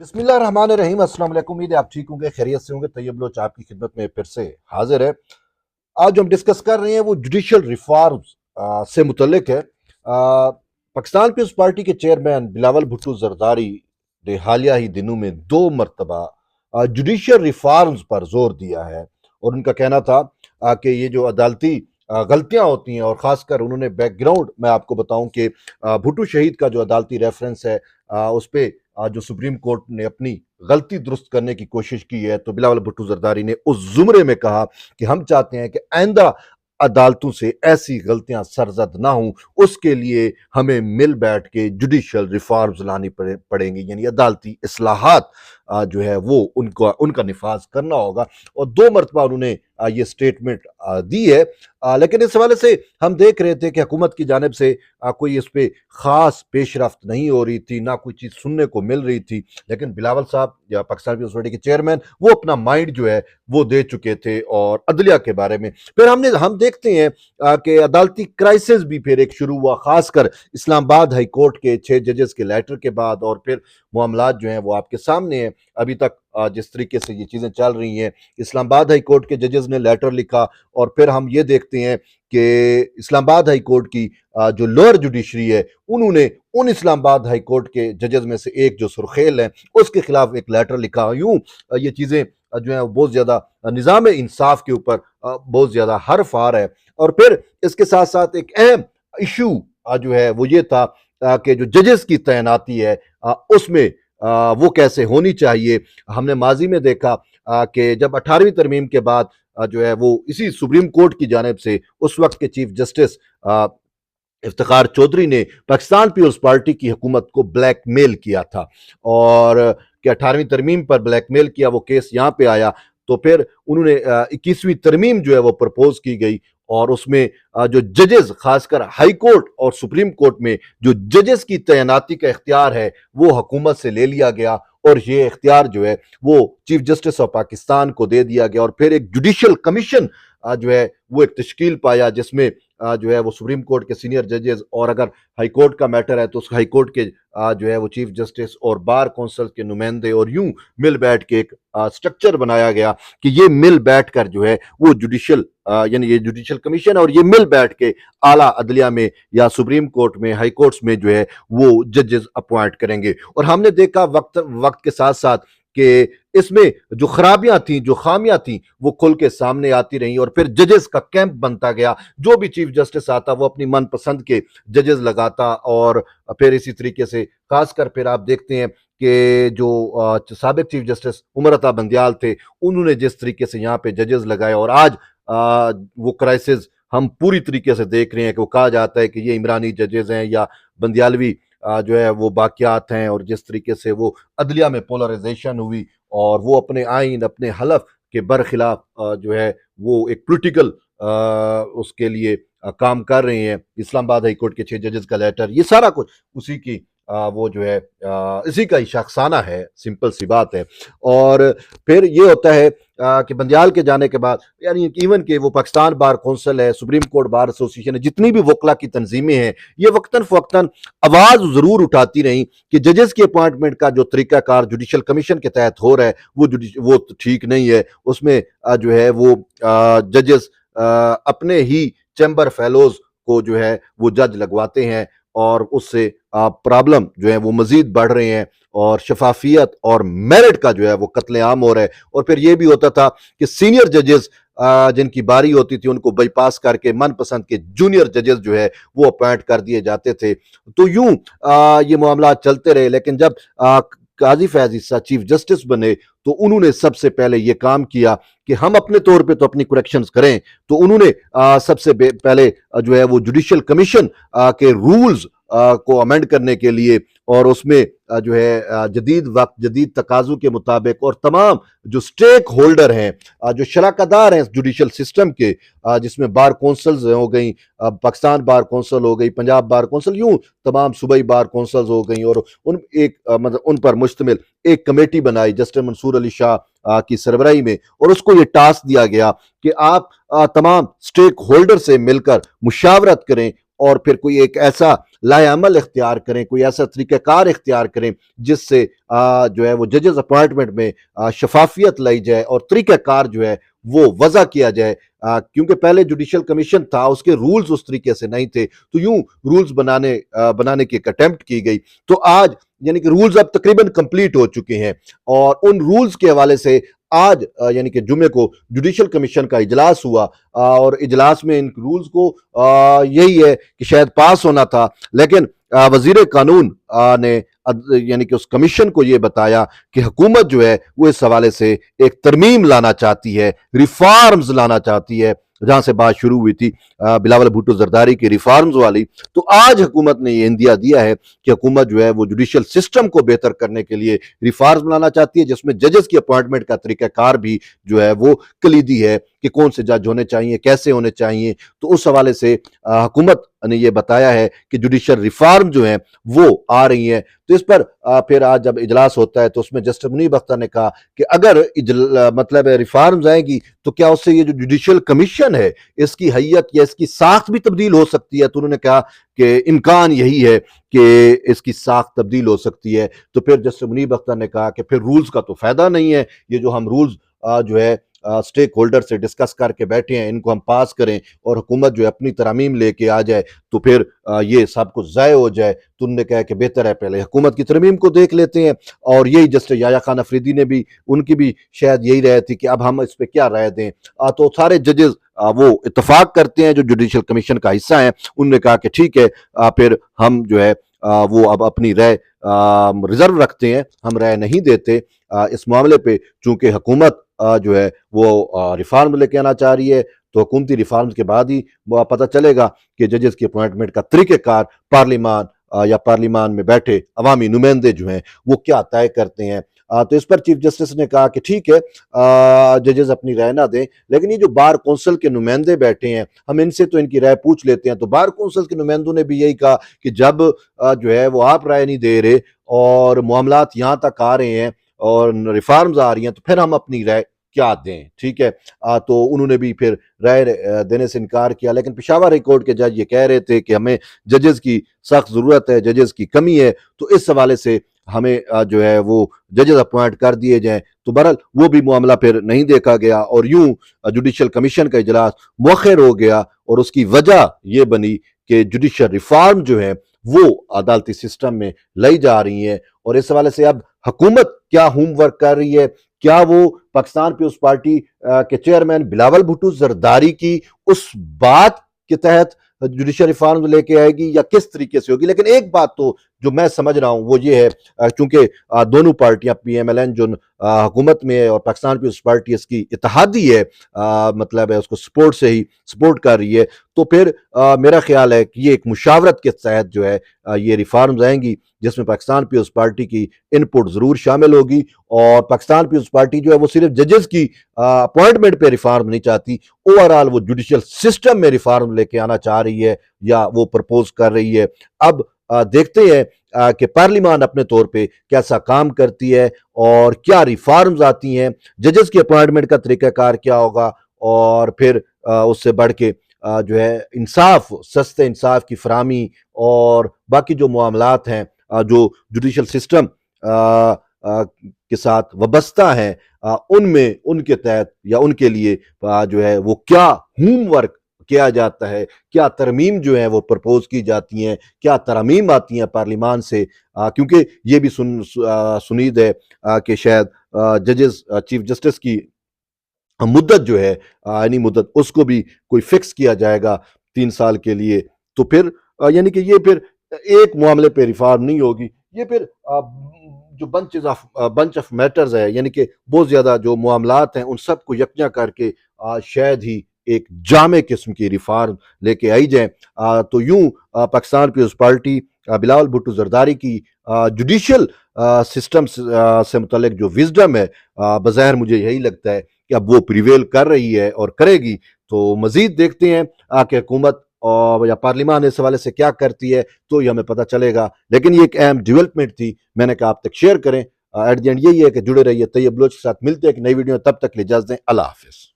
बिस्मिल्लाहिर्रहमानिर्रहीम। अस्सलाम वालेकुम। उम्मीद है आप ठीक होंगे, खैरियत से होंगे। तैयब लोच आपकी खिदमत में फिर से हाजिर है। आज जो हम डिस्कस कर रहे हैं वो जुडिशल रिफॉर्म्स से मुतल्लिक है। पाकिस्तान पीपल्स पार्टी के चेयरमैन बिलावल भुट्टो जरदारी ने हालिया ही दिनों में 2 मरतबा जुडिशल रिफॉर्म्स पर जोर दिया है और उनका कहना था कि ये जो अदालती गलतियां होती हैं, और ख़ासकर उन्होंने बैकग्राउंड मैं आपको बताऊं कि भुट्टो शहीद का जो अदालती रेफरेंस है उस पर जो सुप्रीम कोर्ट ने अपनी गलती दुरुस्त करने की कोशिश की है, तो बिलावल भुट्टो जरदारी ने उस जुमरे में कहा कि हम चाहते हैं कि आइंदा अदालतों से ऐसी गलतियां सरजद ना हों, उसके लिए हमें मिल बैठ के जुडिशल रिफॉर्म्स लानी पड़ेंगी, यानी अदालती इस्लाहात जो है वो उनका उनका निफाज करना होगा। और 2 मरतबा उन्होंने ये स्टेटमेंट दी है। लेकिन इस हवाले से हम देख रहे थे कि हुकूमत की जानिब से कोई इस पर खास पेशरफ्त नहीं हो रही थी, ना कोई चीज़ सुनने को मिल रही थी। लेकिन बिलावल साहब या पाकिस्तान पीपल्स पार्टी के चेयरमैन वो अपना माइंड जो है वो दे चुके थे और अदलिया के बारे में फिर हम देखते हैं कि अदालती क्राइसिस भी फिर एक शुरू हुआ, खासकर इस्लामाबाद हाई कोर्ट के 6 जजेस के लेटर के बाद। और फिर मामलात जो हैं वो आपके सामने हैं अभी तक। जिस तरीके से ये चीज़ें चल रही हैं, इस्लामाबाद हाई कोर्ट के जजेस ने लेटर लिखा और फिर हम ये देखते हैं कि इस्लामाबाद हाई कोर्ट की जो लोअर जुडिशरी है उन्होंने उन इस्लामाबाद हाई कोर्ट के जजेस में से एक जो सुरखेल है उसके खिलाफ एक लेटर लिखा। यूं ये चीज़ें जो है बहुत ज़्यादा निज़ाम इंसाफ के ऊपर बहुत ज़्यादा हर्फ आ रहा है। और फिर इसके साथ साथ एक अहम इशू जो है वो ये था कि जो जजेस की तैनाती है उसमें वो कैसे होनी चाहिए। हमने माजी में देखा कि जब 18वीं तरमीम के बाद जो है वो इसी सुप्रीम कोर्ट की जानिब से उस वक्त के चीफ जस्टिस इफ्तिखार चौधरी ने पाकिस्तान पीपल्स पार्टी की हुकूमत को ब्लैकमेल किया था, और कि 18वीं तरमीम पर ब्लैकमेल किया, वो केस यहाँ पे आया। तो फिर उन्होंने 21वीं तरमीम जो है वो प्रपोज की गई और उसमें जो जजेस खासकर हाई कोर्ट और सुप्रीम कोर्ट में जो जजेस की तैनाती का इख्तियार है वो हुकूमत से ले लिया गया और ये इख्तियार जो है वो चीफ जस्टिस ऑफ पाकिस्तान को दे दिया गया। और फिर एक जुडिशल कमीशन जो है वो एक तश्कील पाया जिसमें जो है वो सुप्रीम कोर्ट के सीनियर जजेस, और अगर हाई कोर्ट का मैटर है तो उस हाई कोर्ट के जो है वो चीफ जस्टिस और बार कौंसल के नुमाइंदे, और यूं मिल बैठ के एक स्ट्रक्चर बनाया गया कि ये मिल बैठ कर जो है वो जुडिशल यानी ये जुडिशल कमीशन और ये मिल बैठ के आला अदलिया में या सुप्रीम कोर्ट में हाई कोर्ट्स में जो है वो जजेस अपॉइंट करेंगे। और हमने देखा वक्त वक्त के साथ साथ कि इसमें जो खराबियां थी, जो खामियां थी, वो खुल के सामने आती रही और फिर जजेस का कैंप बनता गया। जो भी चीफ जस्टिस आता वो अपनी मनपसंद के जजेस लगाता, और फिर इसी तरीके से खासकर फिर आप देखते हैं कि जो साबिक चीफ जस्टिस उमर अता बंदियाल थे उन्होंने जिस तरीके से यहाँ पे जजेस लगाए, और आज वो क्राइसिस हम पूरी तरीके से देख रहे हैं कि वो कहा जाता है कि ये इमरानी जजेस हैं या बंदियालवी जो है वो बाकियात हैं, और जिस तरीके से वो अदलिया में पोलराइजेशन हुई और वो अपने आइन अपने हलफ के बरखिलाफ जो है वो एक पोलिटिकल उसके लिए काम कर रहे हैं। इस्लामाबाद हाई कोर्ट के 6 जजेस का लेटर, ये सारा कुछ उसी की वो जो है इसी का ही शख्साना है, सिंपल सी बात है। और फिर ये होता है कि बंदियाल के जाने के बाद यानी इवन के वो पाकिस्तान बार कौंसिल है, सुप्रीम कोर्ट बार एसोसिएशन है, जितनी भी वकला की तंजीमें हैं ये वक्तन फ़वक्तन आवाज़ ज़रूर उठाती रहीं कि जजेस की अपॉइंटमेंट का जो तरीकाकार जुडिशल कमीशन के तहत हो रहा है वो ठीक नहीं है। उसमें जो है वो जजेस अपने ही चैम्बर फेलोज को जो है वो जज लगवाते हैं और उससे प्रॉब्लम जो है वो मजीद बढ़ रहे हैं और शफाफियत और मेरिट का जो है वो कत्लेआम हो रहा है। और फिर ये भी होता था कि सीनियर जजेस जिनकी बारी होती थी उनको बाईपास करके मनपसंद के जूनियर जजेस जो है वो अपॉइंट कर दिए जाते थे। तो यूं ये मामला चलते रहे, लेकिन जब काजी फैज ईसा चीफ जस्टिस बने तो उन्होंने सबसे पहले ये काम किया कि हम अपने तौर पे तो अपनी करेक्शंस करें। तो उन्होंने सबसे पहले जो है वो जुडिशल कमीशन के रूल्स को अमेंड करने के लिए, और उसमें जो है जदीद वक्त जदीद तकाजों के मुताबिक और तमाम जो स्टेक होल्डर हैं जो शराकदार हैं जुडिशल सिस्टम के, जिसमें बार कौंसल्स हो गई, पाकिस्तान बार कौंसल हो गई, पंजाब बार कौंसल, यूं तमाम सूबाई बार कौंसल्स हो गई, और उन एक मतलब उन पर मुश्तमिल एक कमेटी बनाई जस्टिस मंसूर अली शाह की सरबराही में, और उसको ये टास्क दिया गया कि आप तमाम स्टेक होल्डर से मिलकर मुशावरत करें और फिर कोई एक ऐसा लाएअमल इख्तियार करें, कोई ऐसा तरीक़ाकार इख्तियार करें जिससे जो है वो जजेस अपॉइंटमेंट में शफाफियत लाई जाए और तरीक़ाकार जो है वो वज़ा किया जाए। क्योंकि पहले जुडिशल कमीशन था, उसके रूल्स उस तरीके से नहीं थे, तो यूं रूल्स बनाने की एक अटेम्प्ट की गई। तो आज यानी कि रूल्स अब तकरीबन कंप्लीट हो चुके हैं और उन रूल्स के हवाले से आज यानी कि जुमे को जुडिशल कमीशन का इजलास हुआ और इजलास में इन रूल्स को यही है कि शायद पास होना था, लेकिन वजीर कानून ने यानी कि उस कमीशन को यह बताया कि हुकूमत जो है वो इस हवाले से एक तरमीम लाना चाहती है, रिफॉर्म्स लाना चाहती है। जहां से बात शुरू हुई थी बिलावल भुट्टो जरदारी की रिफॉर्म्स वाली, तो आज हुकूमत ने यह इंदिया दिया है कि हुकूमत जो है वो जुडिशल सिस्टम को बेहतर करने के लिए रिफॉर्म्स लाना चाहती है, जिसमें जजेस की अपॉइंटमेंट का तरीकाकार भी जो है वो कलीदी है कि कौन से जज होने चाहिए, कैसे होने चाहिए। तो उस हवाले से हुकूमत ने यह बताया है कि जुडिशल रिफॉर्म जो है वो आ रही है। तो इस पर फिर आज जब इजलास होता है तो उसमें जस्टिस मुनीब अख्तर ने कहा कि अगर मतलब रिफॉर्म्स आएगी तो क्या उससे ये जो जुडिशल कमीशन है इसकी हैयत या इसकी साख भी तब्दील हो सकती है। तो उन्होंने कहा कि इम्कान यही है कि इसकी साख तब्दील हो सकती है। तो फिर जस्टिस मुनीब अख्तर ने कहा कि फिर रूल्स का तो फायदा नहीं है, ये जो हम रूल्स जो है स्टेक होल्डर से डिस्कस करके बैठे हैं इनको हम पास करें और हुकूमत जो है अपनी तरमीम लेके आ जाए तो फिर ये सब कुछ ज़ाय हो जाए। तो उन्होंने कहा कि बेहतर है पहले हुकूमत की तरमीम को देख लेते हैं। और यही जस्टिस याया खान अफरीदी ने भी, उनकी भी शायद यही राय थी कि अब हम इस पर क्या राय दें। तो सारे जजेस वो इतफाक करते हैं जो जुडिशल कमीशन का हिस्सा है। उन्होंने कहा कि ठीक है, फिर हम जो है वो अब अपनी राय रिजर्व रखते हैं, हम राय नहीं देते इस मामले पे, चूंकि हुकूमत जो है वो रिफॉर्म लेके आना चाह रही है। तो हुकूमती रिफॉर्म्स के बाद ही वो पता चलेगा कि जजेस की अपॉइंटमेंट का तरीक़ेकार पार्लिमान या पार्लिमान में बैठे अवामी नुमाइंदे जो हैं वो क्या तय करते हैं। तो इस पर चीफ जस्टिस ने कहा कि ठीक है, जजेस अपनी राय ना दें, लेकिन ये जो बार कौंसिल के नुमाइंदे बैठे हैं हम इनसे तो इनकी राय पूछ लेते हैं। तो बार कौंसिल के नुमाइंदों ने भी यही कहा कि जब जो है वो आप राय नहीं दे रहे और मामलात यहाँ तक आ रहे हैं और रिफॉर्म्स आ रही हैं तो फिर हम अपनी राय क्या दें। ठीक है, तो उन्होंने भी फिर राय देने से इनकार किया। लेकिन पेशावर हाई कोर्ट के जज ये कह रहे थे कि हमें जजेस की सख्त जरूरत है, जजेस की कमी है, तो इस हवाले से हमें जो है वो जजेस अपॉइंट कर दिए जाएं। तो बहरहाल वो भी मामला फिर नहीं देखा गया और यूं जुडिशल कमीशन का इजलास मुअख्खर हो गया और उसकी वजह यह बनी कि जुडिशल रिफॉर्म जो है वो अदालती सिस्टम में लाई जा रही है। और इस हवाले से अब हुकूमत क्या होमवर्क कर रही है, क्या वो पाकिस्तान पीपल्स पार्टी के चेयरमैन बिलावल भुट्टो जरदारी की उस बात के तहत जुडिशल रिफॉर्म लेके आएगी या किस तरीके से होगी। लेकिन एक बात तो जो मैं समझ रहा हूं वो ये है, चूंकि दोनों पार्टियां PMLN जो हुकूमत में है और पाकिस्तान पीपल्स पार्टी इसकी इत्तेहादी है, मतलब है उसको सपोर्ट से ही सपोर्ट कर रही है, तो फिर मेरा ख्याल है कि ये एक मुशावरत के तहत जो है ये रिफॉर्म्स आएंगी जिसमें पाकिस्तान पीपल्स पार्टी की इनपुट जरूर शामिल होगी। और पाकिस्तान पीपल्स पार्टी जो है वो सिर्फ जजेस की अपॉइंटमेंट पे रिफॉर्म नहीं चाहती, ओवरऑल वो जुडिशल सिस्टम में रिफॉर्म लेके आना चाह रही है या वो प्रपोज कर रही है। अब देखते हैं कि पार्लिमान अपने तौर पे कैसा काम करती है और क्या रिफॉर्म्स आती हैं, जजेस की अपॉइंटमेंट का तरीकाकार क्या होगा और फिर उससे बढ़ के जो है इंसाफ, सस्ते इंसाफ की फराहमी और बाकी जो मामलात हैं जो जुडिशल सिस्टम के साथ वाबस्ता है, उनमें उनके तहत या उनके लिए जो है वो क्या होमवर्क किया जाता है, क्या तरमीम जो है वो प्रपोज की जाती हैं, क्या तरमीम आती हैं पार्लिमान से। क्योंकि ये भी सुनीद है कि शायद जजेस चीफ जस्टिस की मुद्दत जो है यानी मुद्दत उसको भी कोई फिक्स किया जाएगा 3 साल के लिए। तो फिर यानी कि ये फिर एक मामले पे रिफॉर्म नहीं होगी, ये फिर जो बंच ऑफ मैटर्स है, यानी कि बहुत ज्यादा जो मामलात हैं उन सबको यकजा करके शायद ही एक जामे किस्म की रिफॉर्म लेके आई जाए। तो यूं पाकिस्तान पीपल्स पार्टी बिलावल भुट्टो जरदारी की जुडिशल सिस्टम से मुतल्लिक जो विजडम है, बज़ाहिर मुझे यही लगता है कि अब वो प्रिवेल कर रही है और करेगी। तो मजीद देखते हैं कि हुकूमत और या पार्लिमान इस हवाले से क्या करती है, तो ये हमें पता चलेगा। लेकिन ये एक अहम डेवलपमेंट थी, मैंने कहा आप तक शेयर करें। एट द एंड यही है कि जुड़े रहिए तैयब बलोच के साथ। मिलते हैं एक नई वीडियो, तब तक ले इजाज़त दें। अल्लाह हाफिज़।